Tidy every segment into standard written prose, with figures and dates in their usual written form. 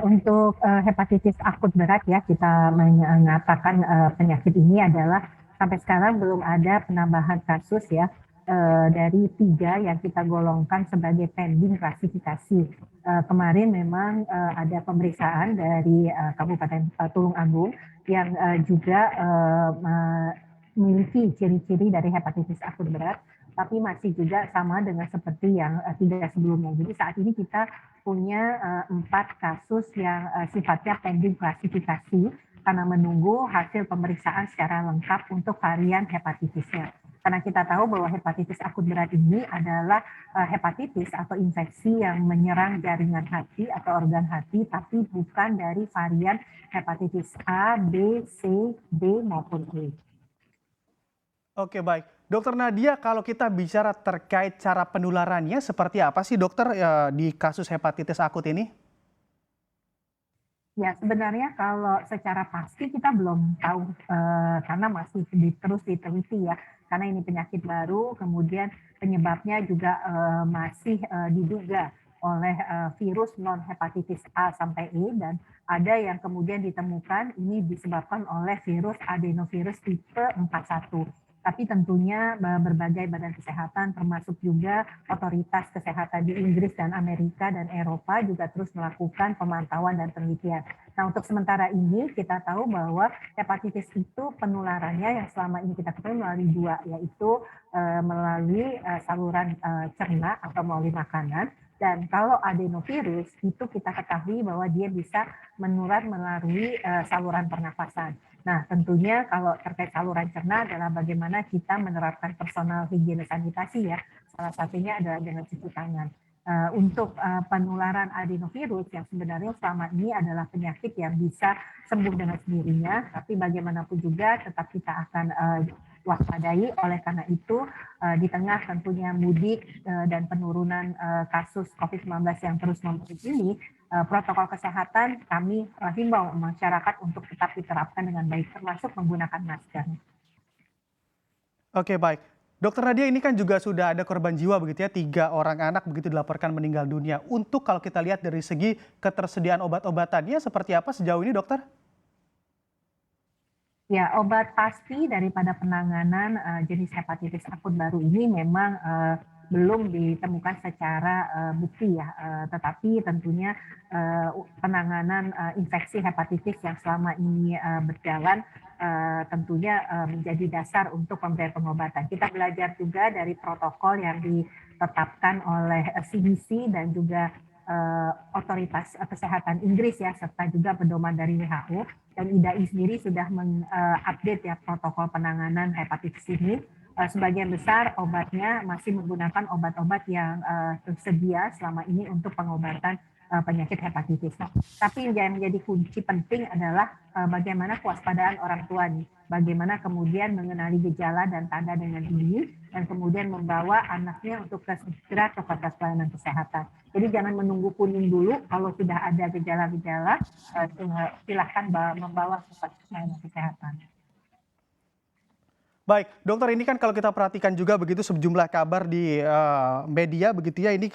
Untuk hepatitis akut berat ya, kita mengatakan penyakit ini adalah sampai sekarang belum ada penambahan kasus ya, dari 3 yang kita golongkan sebagai pending klasifikasi. Kemarin memang ada pemeriksaan dari Kabupaten Tulung Agung yang juga memiliki ciri-ciri dari hepatitis akut berat, tapi masih juga sama dengan seperti yang 3 sebelumnya. Jadi saat ini kita punya 4 kasus yang sifatnya pending klasifikasi karena menunggu hasil pemeriksaan secara lengkap untuk varian hepatitisnya. Karena kita tahu bahwa hepatitis akut berat ini adalah hepatitis atau infeksi yang menyerang jaringan hati atau organ hati, tapi bukan dari varian hepatitis A, B, C, D maupun E. Oke, baik. Dokter Nadia, kalau kita bicara terkait cara penularannya seperti apa sih dokter di kasus hepatitis akut ini? Ya, sebenarnya kalau secara pasti kita belum tahu, karena masih terus diteliti ya, karena ini penyakit baru, kemudian penyebabnya juga masih diduga oleh virus non hepatitis A sampai E, dan ada yang kemudian ditemukan ini disebabkan oleh virus adenovirus tipe 41. Tapi tentunya berbagai badan kesehatan termasuk juga otoritas kesehatan di Inggris dan Amerika dan Eropa juga terus melakukan pemantauan dan penelitian. Nah, untuk sementara ini kita tahu bahwa hepatitis itu penularannya yang selama ini kita ketahui melalui 2, yaitu melalui saluran cerna atau melalui makanan. Dan kalau adenovirus itu kita ketahui bahwa dia bisa menular melalui saluran pernafasan. Nah, tentunya kalau terkait saluran cerna adalah bagaimana kita menerapkan personal higiene sanitasi ya. Salah satunya adalah dengan cuci tangan. Untuk penularan adenovirus yang sebenarnya selama ini adalah penyakit yang bisa sembuh dengan sendirinya, tapi bagaimanapun juga tetap kita akan waspadai. Oleh karena itu, di tengah tentunya mudik dan penurunan kasus COVID-19 yang terus membaik ini, protokol kesehatan kami himbau masyarakat untuk tetap diterapkan dengan baik, termasuk menggunakan masker. Oke, baik. Dokter Nadia, ini kan juga sudah ada korban jiwa begitu ya, 3 orang anak begitu dilaporkan meninggal dunia. Untuk kalau kita lihat dari segi ketersediaan obat-obatannya seperti apa sejauh ini dokter? Ya, obat pasti daripada penanganan jenis hepatitis akut baru ini memang belum ditemukan secara bukti ya, tetapi tentunya penanganan infeksi hepatitis yang selama ini berjalan tentunya menjadi dasar untuk pemberian pengobatan. Kita belajar juga dari protokol yang ditetapkan oleh CDC dan juga otoritas kesehatan Inggris ya, serta juga pedoman dari WHO. Dan IDAI sendiri sudah mengupdate ya protokol penanganan hepatitis ini. Sebagian besar obatnya masih menggunakan obat-obat yang tersedia selama ini untuk pengobatan penyakit hepatitis. Nah, tapi yang menjadi kunci penting adalah bagaimana kewaspadaan orang tua nih. Bagaimana kemudian mengenali gejala dan tanda dengan dini, dan kemudian membawa anaknya untuk segera ke fasilitas pelayanan kesehatan. Jadi jangan menunggu kuning dulu, kalau sudah ada gejala-gejala, silahkan membawa ke fasilitas pelayanan kesehatan. Baik, dokter, ini kan kalau kita perhatikan juga begitu sejumlah kabar di media begitu ya, ini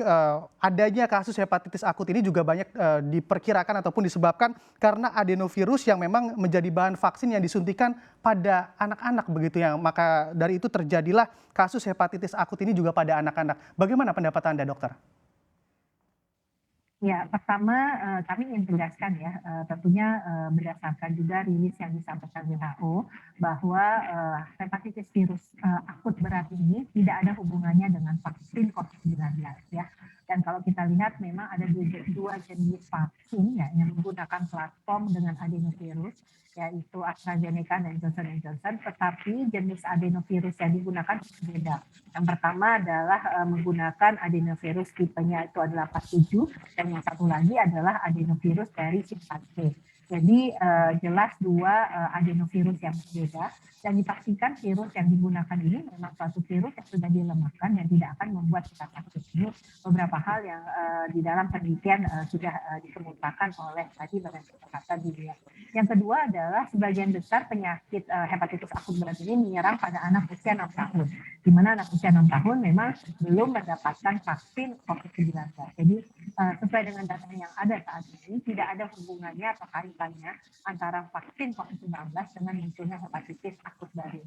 adanya kasus hepatitis akut ini juga banyak diperkirakan ataupun disebabkan karena adenovirus yang memang menjadi bahan vaksin yang disuntikan pada anak-anak begitu ya. Maka dari itu terjadilah kasus hepatitis akut ini juga pada anak-anak. Bagaimana pendapat Anda, dokter? Ya, pertama kami ingin tegaskan ya, tentunya berdasarkan juga rilis yang disampaikan WHO bahwa hepatitis virus akut berat ini tidak ada hubungannya dengan vaksin COVID-19 ya. Dan kalau kita lihat memang ada dua jenis vaksin ya yang menggunakan platform dengan adenovirus, yaitu AstraZeneca dan Johnson Johnson, tetapi jenis adenovirus yang digunakan berbeda. Yang pertama adalah menggunakan adenovirus tipenya itu adalah 47, dan yang satu lagi adalah adenovirus dari simpanse. Jadi jelas dua adenovirus yang berbeda dan dipastikan virus yang digunakan ini memang suatu virus yang sudah dilemahkan dan tidak akan membuat kita sakit. Ini beberapa hal yang di dalam penelitian sudah dikemukakan oleh tadi Badan Kesehatan Dunia. Yang kedua adalah sebagian besar penyakit hepatitis akut berat ini menyerang pada anak usia 6 tahun. Di mana anak usia 6 tahun memang belum mendapatkan vaksin COVID-19. Jadi sesuai dengan data yang ada saat ini, tidak ada hubungannya atau kaitannya antara vaksin COVID-19 dengan munculnya hepatitis akut baru.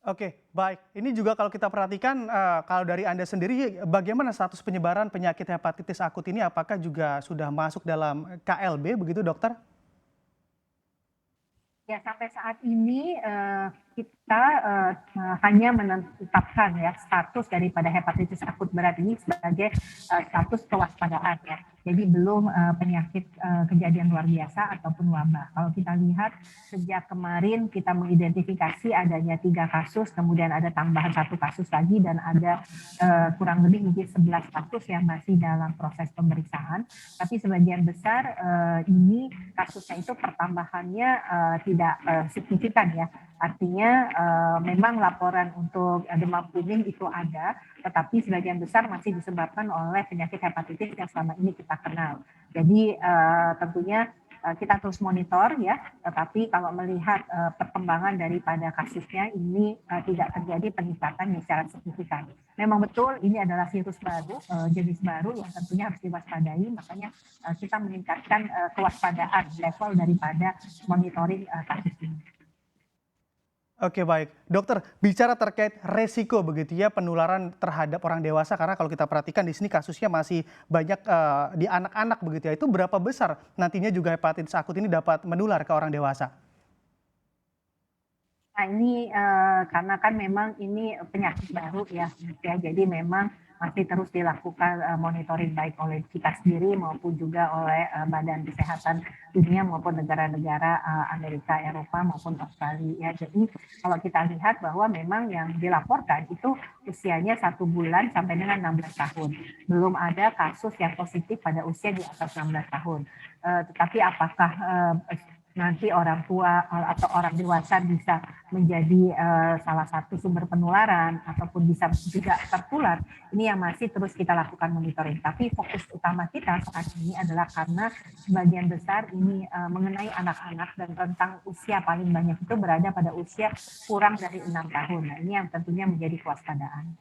Oke, baik. Ini juga kalau kita perhatikan, kalau dari Anda sendiri, bagaimana status penyebaran penyakit hepatitis akut ini? Apakah juga sudah masuk dalam KLB begitu, dokter? Ya, sampai saat ini kita hanya menetapkan ya status daripada hepatitis akut berat ini sebagai status kewaspadaan ya. Jadi belum penyakit kejadian luar biasa ataupun wabah. Kalau kita lihat sejak kemarin kita mengidentifikasi adanya 3 kasus, kemudian ada tambahan 1 kasus lagi dan ada kurang lebih mungkin 11 kasus yang masih dalam proses pemeriksaan. Tapi sebagian besar ini kasusnya itu pertambahannya tidak signifikan ya. Artinya memang laporan untuk demam kuning itu ada, tetapi sebagian besar masih disebabkan oleh penyakit hepatitis yang selama ini kita kenal. Jadi tentunya kita terus monitor ya, tetapi kalau melihat perkembangan daripada kasusnya ini tidak terjadi peningkatan yang secara signifikan. Memang betul ini adalah virus baru, jenis baru yang tentunya harus diwaspadai, makanya kita meningkatkan kewaspadaan level daripada monitoring kasus ini. Oke, baik. Dokter, bicara terkait resiko begitu ya penularan terhadap orang dewasa, karena kalau kita perhatikan di sini kasusnya masih banyak di anak-anak begitu ya. Itu berapa besar nantinya juga hepatitis akut ini dapat menular ke orang dewasa? Nah ini karena kan memang ini penyakit baru ya, jadi memang masih terus dilakukan monitoring baik oleh kita sendiri maupun juga oleh Badan Kesehatan Dunia maupun negara-negara Amerika, Eropa maupun Australia. Jadi kalau kita lihat bahwa memang yang dilaporkan itu usianya 1 bulan sampai dengan 16 tahun. Belum ada kasus yang positif pada usia di atas 16 tahun. Tetapi apakah nanti orang tua atau orang dewasa bisa menjadi salah satu sumber penularan ataupun bisa juga tertular, ini yang masih terus kita lakukan monitoring. Tapi fokus utama kita saat ini adalah karena sebagian besar ini mengenai anak-anak dan rentang usia paling banyak itu berada pada usia kurang dari 6 tahun. Nah, ini yang tentunya menjadi kewaspadaan.